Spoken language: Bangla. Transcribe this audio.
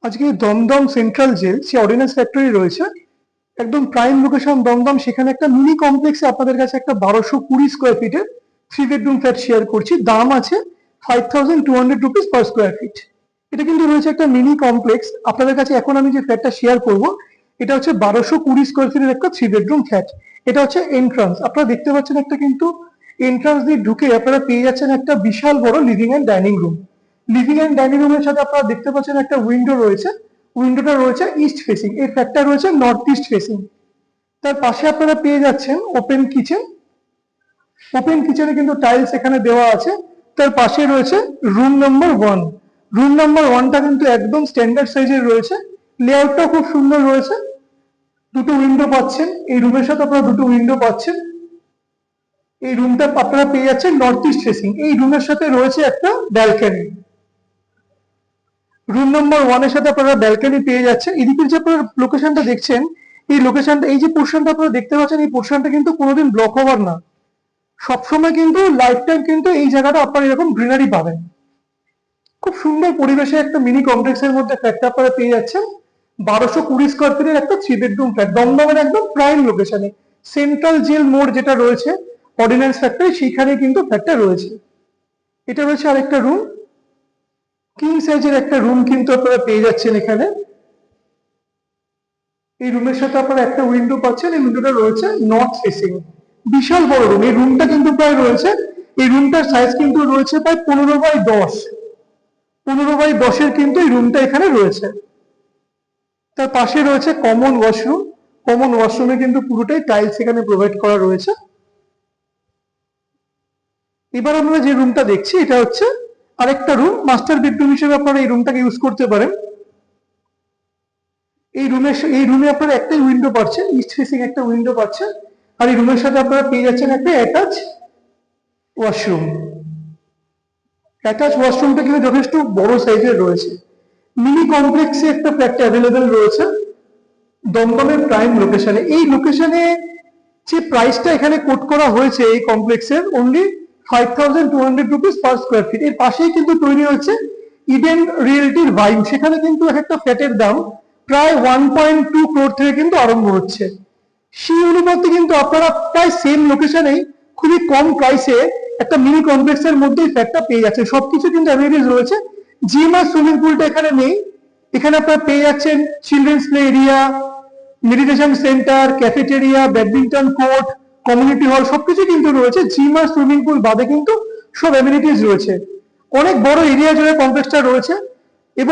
আজকে দমদম সেন্ট্রাল জেল যে অর্ডিন্যান্স ফ্যাক্টরি রয়েছে, একদম প্রাইম লোকেশন দমদম, সেখানে একটা মিনি কমপ্লেক্সে আপনাদের কাছে একটা 1220 স্কোয়ার ফিটের 3 বেডরুম ফ্ল্যাট শেয়ার করছি। দাম আছে 5200 রুপিস পার স্কোয়ার ফিট। এটা কিন্তু রয়েছে একটা মিনি কমপ্লেক্স আপনাদের কাছে। এখন আমি যে ফ্ল্যাটটা শেয়ার করব, এটা হচ্ছে 1220 স্কোয়ার ফিটের একটা 3 বেডরুম ফ্ল্যাট। এটা হচ্ছে এন্ট্রান্স, আপনারা দেখতে পাচ্ছেন একটা, কিন্তু এন্ট্রান্স দিয়ে ঢুকে আপনারা পেয়ে যাচ্ছেন একটা বিশাল বড় living and dining room. Living and dining রুমের সাথে আপনারা দেখতে পাচ্ছেন একটা উইন্ডো রয়েছে। উইন্ডোটা রয়েছে ইস্ট ফেসিং, এই ফ্ল্যাটটা রয়েছে নর্থ ইস্ট ফেসিং। তার পাশে আপনারা পেয়ে যাচ্ছেন ওপেন কিচেন। ওপেন কিচেনে কিন্তু টাইলস এখানে দেওয়া আছে। তার পাশে রয়েছে রুম নাম্বার 1। রুম নাম্বার 1টা কিন্তু একদম স্ট্যান্ডার্ড সাইজের রয়েছে, লেআউটটাও খুব সুন্দর রয়েছে। দুটো উইন্ডো পাচ্ছেন, এই রুমের সাথে আপনারা দুটো উইন্ডো পাচ্ছেন। এই রুমটা আপনারা পেয়ে যাচ্ছেন নর্থ ইস্ট ফেসিং। এই রুমের সাথে রয়েছে একটা ব্যালকনি। রুম নাম্বার 1 এর সাথে আপনারা ব্যালকনি পেয়ে যাচ্ছেন। এদিকে যে আপনারা লোকেশনটা দেখছেন, এই লোকেশনটা, এই যে পোর্শনটা আপনারা দেখতে পাচ্ছেন, এই পোর্শনটা কিন্তু কোনোদিন ব্লক হওয়ার না। সবসময় কিন্তু লাইফ টাইম কিন্তু এই জায়গাটা আপনারা এরকম গ্রিনারি পাবেন। খুব সুন্দর পরিবেশে একটা মিনি কমপ্লেক্সের মধ্যে ফ্ল্যাটটা আপনারা পেয়ে যাচ্ছেন। 1220 স্কোয়ার ফিটের একটা 3 বেডরুম ফ্ল্যাট, দমদমের একদম প্রাইম লোকেশনে। সেন্ট্রাল জেল মোড় যেটা রয়েছে অর্ডিন্যান্স ফ্যাক্টরি, সেইখানে কিন্তু ফ্ল্যাটটা রয়েছে। এটা রয়েছে আরেকটা রুম, কিং সাইজের একটা রুম কিন্তু আপনারা পেয়ে যাচ্ছেন এখানে। এই রুমের সাথে আপনারা একটা উইন্ডো পাচ্ছেন, এই উইন্ডোটা রয়েছে নর্থ ফেসিং। বিশাল বড় রুম, এই রুমটা কিন্তু প্রায় রয়েছে, এই রুমটার সাইজ কিন্তু রয়েছে প্রায় 15x10। 15x10-এর কিন্তু এই রুমটা এখানে রয়েছে। তার পাশে রয়েছে কমন ওয়াশরুম। কমন ওয়াশরুমে কিন্তু পুরোটাই টাইলস এখানে প্রোভাইড করা রয়েছে। এবার আমরা যে রুমটা দেখছি, এটা হচ্ছে আরেকটা রুম, মাস্টার বেডরুম হিসেবে আপনারা এই রুমটাকে ইউজ করতে পারেন। এই রুমে আপনারা একটাই উইন্ডো পাচ্ছেন, ইস্ট ফেসিং একটা উইন্ডো পাচ্ছেন। আর এই রুমের সাথে আপনারা পেয়ে যাচ্ছেন একটা অ্যাটাচ ওয়াশরুম। অ্যাটাচ ওয়াশরুমটা কিন্তু যথেষ্ট বড় সাইজের রয়েছে। মিনি কমপ্লেক্সে একটা ফ্ল্যাট অ্যাভেলেবেল রয়েছে দমদমের প্রাইম লোকেশনে। এই লোকেশনে যে প্রাইসটা এখানে কোট করা হয়েছে এই কমপ্লেক্সের, only 5200 rupees per square feet. এর পাশেই কিন্তু তৈরি হচ্ছে ইডেন রিয়েলটির ভাইব, সেখানে কিন্তু একটা ফ্ল্যাটের দাম প্রায় 1.2 crore থেকে কিন্তু আরম্ভ হচ্ছে। সেই অনুপাতে কিন্তু আপনারা প্রায় সেম লোকেশনেই খুবই কম প্রাইসে একটা মিনি কমপ্লেক্সের মধ্যেই ফ্ল্যাটটা পেয়ে যাচ্ছে। সবকিছু কিন্তু অ্যামেনিটিস রয়েছে। জিম আর সুইমিং পুলটা এখানে নেই। এখানে আপনারা পেয়ে যাচ্ছেন children's play area, meditation centre, cafeteria, badminton court, community hall, সবকিছু কিন্তু রয়েছে। জিম আর সুইমিং পুল বাদে কিন্তু সব অ্যামেনিটিস রয়েছে। অনেক বড় এরিয়া জুড়ে কমপ্লেক্সটা রয়েছে।